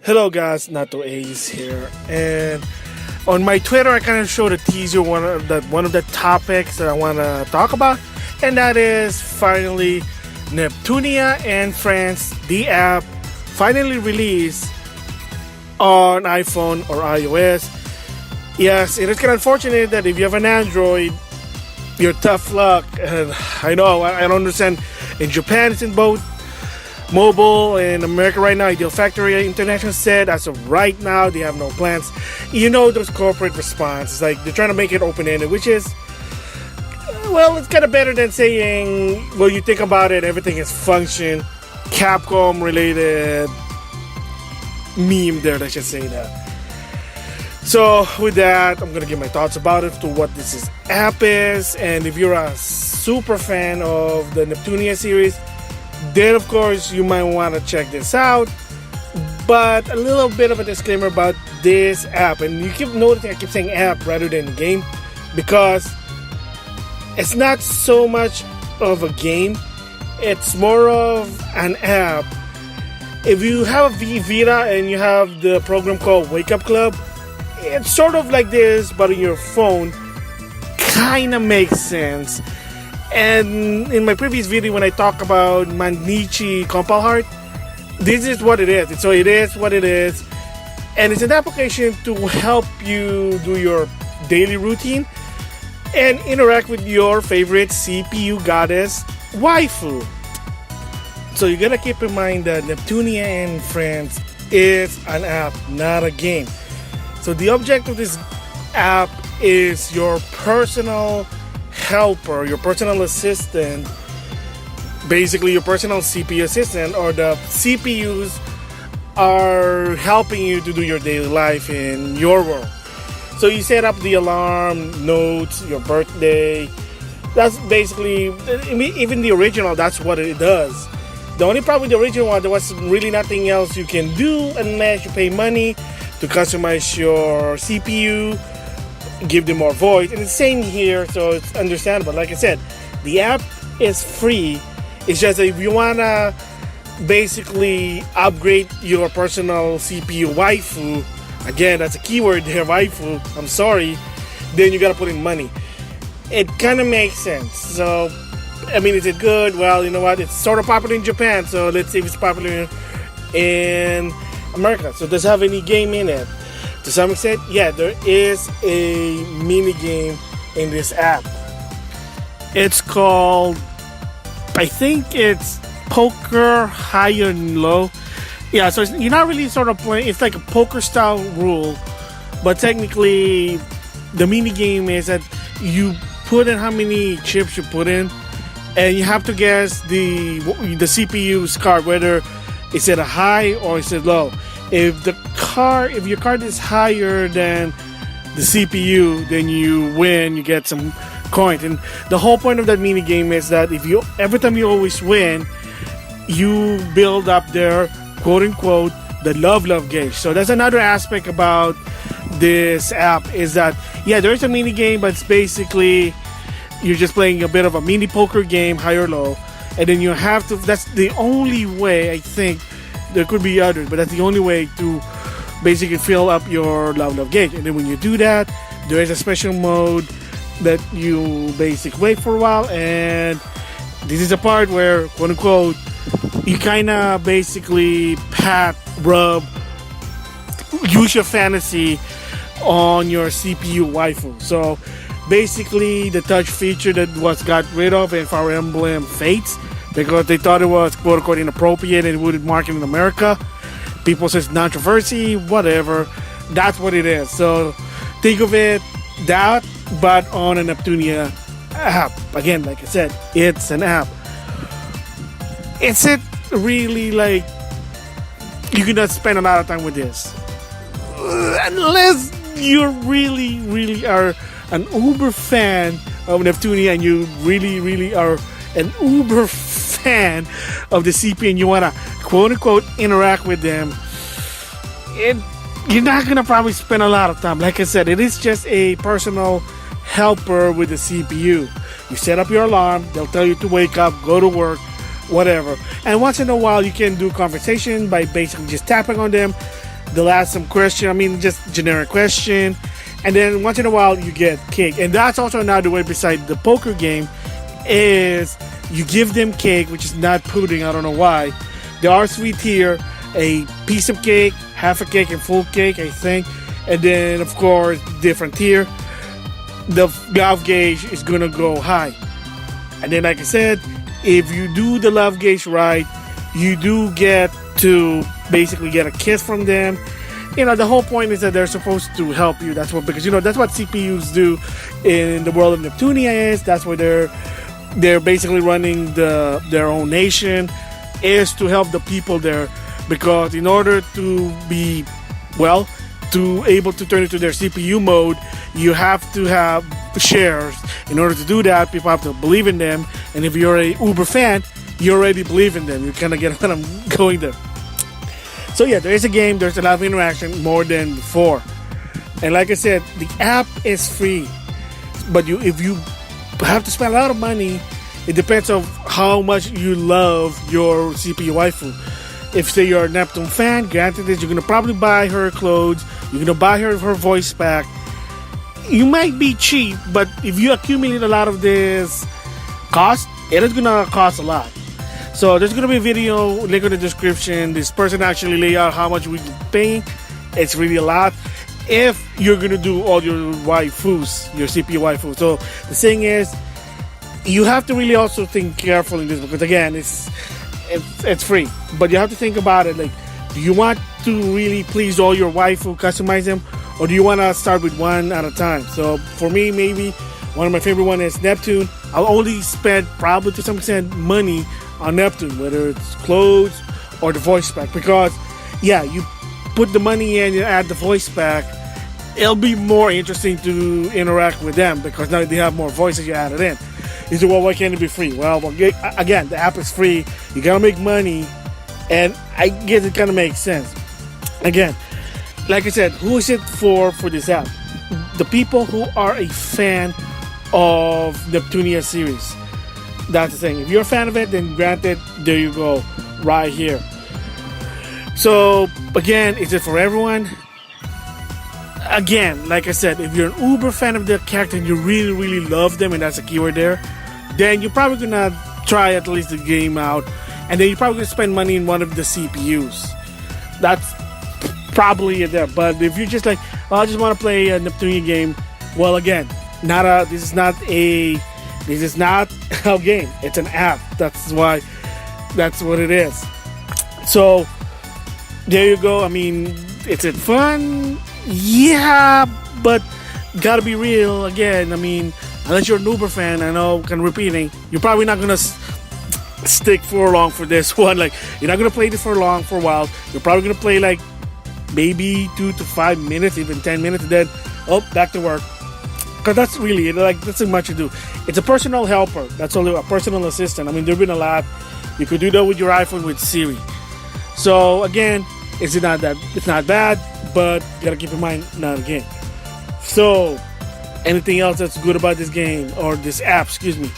Hello guys, NautoAis here, and on my Twitter I kind of showed a teaser one of the topics that I want to talk about, and that is finally Neptunia and Friends, the app, finally released on iPhone or iOS. Yes, it is kind of unfortunate that if you have an Android, you're tough luck. And I know, I don't understand. In Japan, it's in both mobile. In America right now, Ideal Factory International said as of right now, they have no plans. You know, those corporate responses, like they're trying to make it open-ended, which is, well, it's kind of better than saying, well, you think about it, everything is function, Capcom related meme there, let's just say that. So with that, I'm going to give my thoughts about it, to what this app is, and if you're a super fan of the Neptunia series, then of course you might want to check this out. But a little bit of a disclaimer about this app, and you keep noticing I keep saying app rather than game, because it's not so much of a game, it's more of an app. If you have a Vita and you have the program called Wake Up Club, it's sort of like this, but on your phone. Kinda makes sense. And in my previous video when I talk about Manichi Compile Heart, this is what it is. So it is what it is. And it's an application to help you do your daily routine and interact with your favorite CPU goddess, Waifu. So you gotta keep in mind that Neptunia and Friends is an app, not a game. So the object of this app is your personal helper, your personal assistant, basically your personal CPU assistant, or the CPUs are helping you to do your daily life in your world. So you set up the alarm, notes, your birthday. That's basically, even the original, that's what it does. The only problem with the original one, there was really nothing else you can do unless you pay money to customize your CPU, give them more voice, and it's the same here, so it's understandable. Like I said, the app is free. It's just that if you wanna basically upgrade your personal CPU waifu, again, that's a keyword there, waifu, I'm sorry, then you gotta put in money. It kind of makes sense. So, I mean, is it good? Well, you know what? It's sort of popular in Japan, so let's see if it's popular in America. So does it have any game in it? To some extent, yeah, there is a mini game in this app. It's called, I think it's Poker High and Low. Yeah, so you're not really sort of playing, it's like a poker style rule, but technically the mini game is that you put in how many chips you put in, and you have to guess the CPU's card, whether it's at a high or it's at low. If your card is higher than the CPU, then you win, you get some coins. And the whole point of that mini game is that every time you always win, you build up their quote unquote the love gauge. So that's another aspect about this app, is that yeah, there is a mini game, but it's basically you're just playing a bit of a mini poker game, high or low, and then you have to, that's the only way, I think. There could be others, but that's the only way to basically fill up your love gauge. And then when you do that, there is a special mode that you basically wait for a while, and this is the part where, quote unquote, you kind of basically use your fantasy on your CPU waifu. So basically the touch feature that was got rid of in Fire Emblem Fates, because they thought it was quote unquote inappropriate and it wouldn't market in America. People says controversy, whatever. That's what it is. So think of it that, but on a Neptunia app. Again, like I said, it's an app. Is it really like you cannot spend a lot of time with this? Unless you really are an uber fan of Neptunia and you really are an uber fan of the CP and you want to quote unquote interact with them, you're not gonna probably spend a lot of time. Like I said, it is just a personal helper with the CPU. You set up your alarm, they'll tell you to wake up, go to work, whatever. And once in a while you can do conversation by basically just tapping on them. They'll ask some question. I mean, just generic question. And then once in a while, you get cake. And that's also another way beside the poker game is you give them cake, which is not pudding. I don't know why. There are 3 tier, a piece of cake, half a cake, and full cake, I think. And then, of course, different tier. The love gauge is going to go high. And then, like I said, if you do the love gauge right, you do get to basically get a kiss from them. The whole point is that they're supposed to help you. That's what, because that's what CPUs do in the world of Neptunia is. That's where they're basically running their own nation, is to help the people there. Because in order to be, to able to turn into their CPU mode, you have to have shares. In order to do that, people have to believe in them. And if you're a Uber fan, you already believe in them. You kind of get what I'm going there. So yeah, there is a game. There's a lot of interaction, more than before. And like I said, the app is free. But if you have to spend a lot of money, it depends on how much you love your CPU waifu. If, say, you're a Neptune fan, granted this, you're going to probably buy her clothes. You're going to buy her voice pack. You might be cheap, but if you accumulate a lot of this cost, it is going to cost a lot. So there's going to be a video, link in the description. This person actually lay out how much we're paying. It's really a lot if you're going to do all your waifus, your CPU waifus. So the thing is, you have to really also think carefully in this, because again, it's free. But you have to think about it, like, do you want to really please all your waifu, customize them, or do you want to start with one at a time? So for me, maybe one of my favorite one is Neptune. I'll only spend probably to some extent money on Neptune, whether it's clothes or the voice pack, because you put the money in, you add the voice pack, it'll be more interesting to interact with them, because now they have more voices you added in. You say, well, why can't it be free? Well, again, the app is free. You gotta make money, and I guess it kind of makes sense. Again, like I said, who is it for this app? The people who are a fan of Neptunia series. That's the thing. If you're a fan of it, then granted, there you go, right here. So again, is it for everyone? Again, like I said, if you're an uber fan of the character and you really, really love them, and that's a keyword there, then you're probably gonna try at least the game out, and then you're probably gonna spend money in one of the CPUs. That's probably it there. But if you're just like, I just want to play a Neptunia game, well, again, this is not a game. It's an app. That's what it is. So there you go. I mean, is it fun? Yeah, but gotta be real. Again, I mean, unless you're an Uber fan, I know I'm repeating, you're probably not gonna stick for long for this one. Like, you're not gonna play this for long, for a while. You're probably gonna play like maybe 2 to 5 minutes, even 10 minutes, and then back to work. Because that's really, like, that's not much to do. It's a personal helper. That's only a personal assistant. I mean, there've been a lot. You could do that with your iPhone with Siri. So again, it's not bad, but you gotta keep in mind, not a game. So anything else that's good about this game, or this app, excuse me?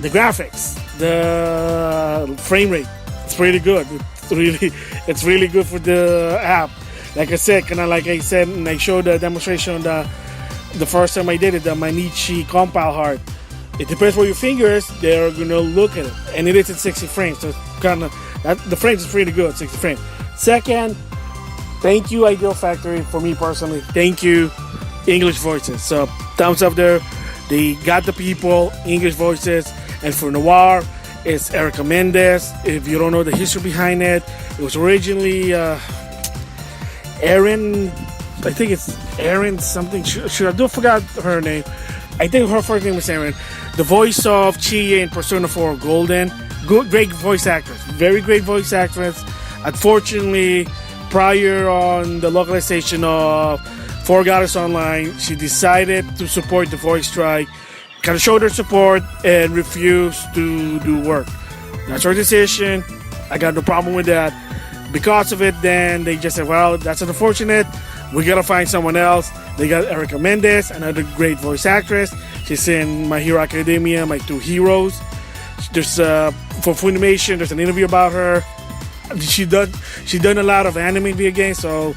The graphics, the frame rate, it's pretty good. It's really good for the app. Like I said, and I showed the demonstration the first time I did it, the Manichi compile heart. It depends where your finger is, they're gonna look at it, and it is at 60 frames. So the frames is pretty good, 60 frames. Second, thank you Ideal Factory. For me personally, thank you English voices. So thumbs up there. They got the people, English voices. And for Noir, it's Erica Mendez. If you don't know the history behind it, it was originally Erin. I think it's Erin something. I do forgot her name. I think her first name was Erin. The voice of Chie in Persona 4 Golden. Great voice actress. Very great voice actress. Unfortunately, prior on the localization of For Goddess Online, she decided to support the voice strike, kind of showed her support, and refused to do work. That's her decision. I got no problem with that. Because of it, then they just said, well, that's unfortunate. We gotta find someone else. They got Erica Mendez, another great voice actress. She's in My Hero Academia, My Two Heroes. There's for Funimation, there's an interview about her. she done a lot of anime video games. So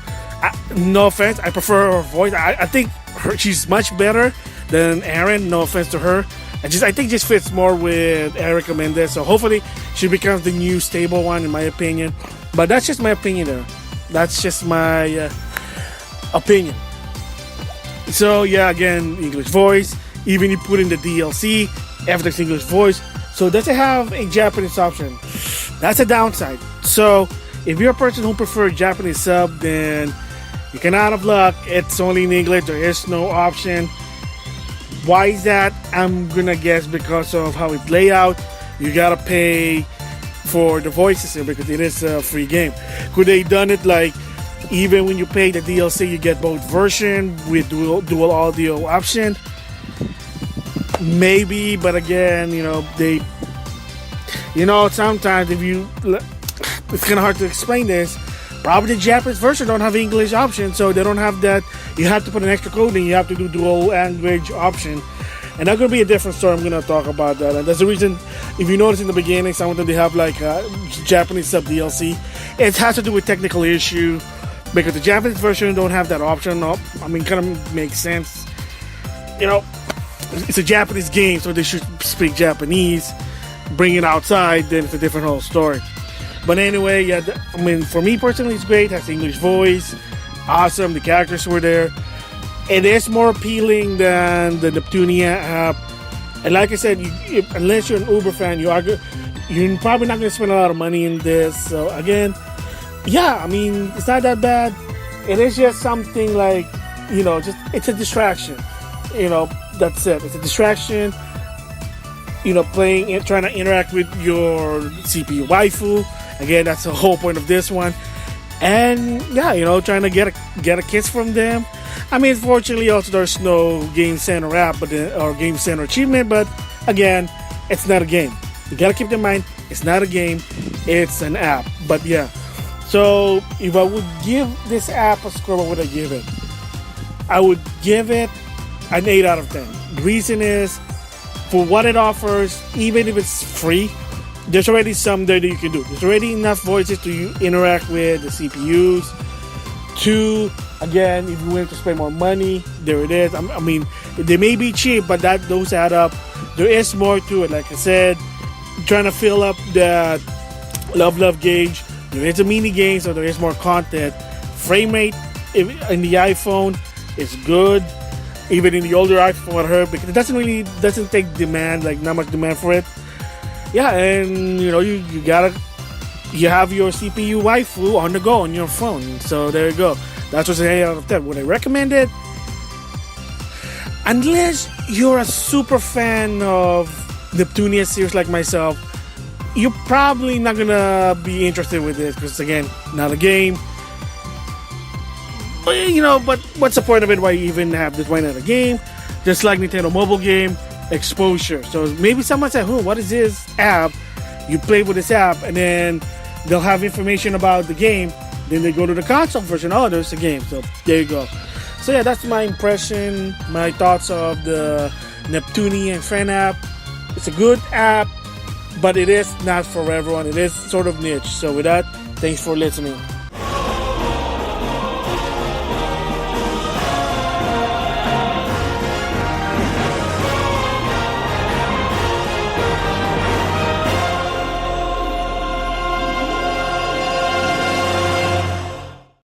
no offense, I prefer her voice. I think she's much better than Aaron. No offense to her. I think just fits more with Erica Mendez. So hopefully she becomes the new stable one, in my opinion. But that's just my opinion there. That's just my opinion. So yeah, again, English voice. Even you put in the DLC, everything's English voice. So does it have a Japanese option? That's a downside. So if you're a person who prefers Japanese sub, then you're kind of out of luck. It's only in English. There is no option. Why is that? I'm gonna guess because of how it's laid out. You gotta pay for the voices here because it is a free game. Could they done it like even when you pay the DLC, you get both version with dual audio option? Maybe, but again, sometimes if you, it's kind of hard to explain this. Probably the Japanese version don't have English option, so they don't have that. You have to put an extra code in. You have to do dual language option, and that's gonna be a different story. I'm gonna talk about that, and that's the reason. If you notice in the beginning, some of them they have like Japanese sub DLC. It has to do with technical issue because the Japanese version don't have that option. Kind of makes sense. It's a Japanese game, so they should speak Japanese. Bring it outside, then it's a different whole story. But anyway, yeah, for me personally, it's great. It has English voice, awesome. The characters were there. It is more appealing than the Neptunia app. And like I said, unless you're an Uber fan, you're probably not going to spend a lot of money in this. So again, yeah, it's not that bad. It is just something like, it's a distraction. That's it. It's a distraction. Trying to interact with your CPU waifu. Again, that's the whole point of this one. And yeah, trying to get a kiss from them. Fortunately, also there's no Game Center app, or Game Center achievement. But again, it's not a game. You gotta keep in mind, it's not a game. It's an app. But yeah. So if I would give this app a score, what would I give it? I would give it an 8 out of 10. The reason is, for what it offers, even if it's free, there's already some there that you can do. There's already enough voices to interact with the CPUs. 2, again, if you want to spend more money, there it is. They may be cheap, but those add up. There is more to it. Like I said, trying to fill up the love gauge. There is a mini game, so there is more content. Frame rate in the iPhone is good. Even in the older iPhone, I heard, because it doesn't take demand, like not much demand for it. Yeah, and you have your CPU waifu on the go on your phone. So there you go. That's what's an 8 out of 10. Would I recommend it? Unless you're a super fan of Neptunia series like myself, you're probably not gonna be interested with this because again, not a game. But what's the point of it? Why you even have this? Why not a game? Just like Nintendo mobile game, exposure. So maybe someone said, what is this app? You play with this app, and then they'll have information about the game. Then they go to the console version. Oh, there's a game. So there you go. So yeah, that's my impression, my thoughts of the Neptunia and Friends app. It's a good app, but it is not for everyone. It is sort of niche. So with that, thanks for listening.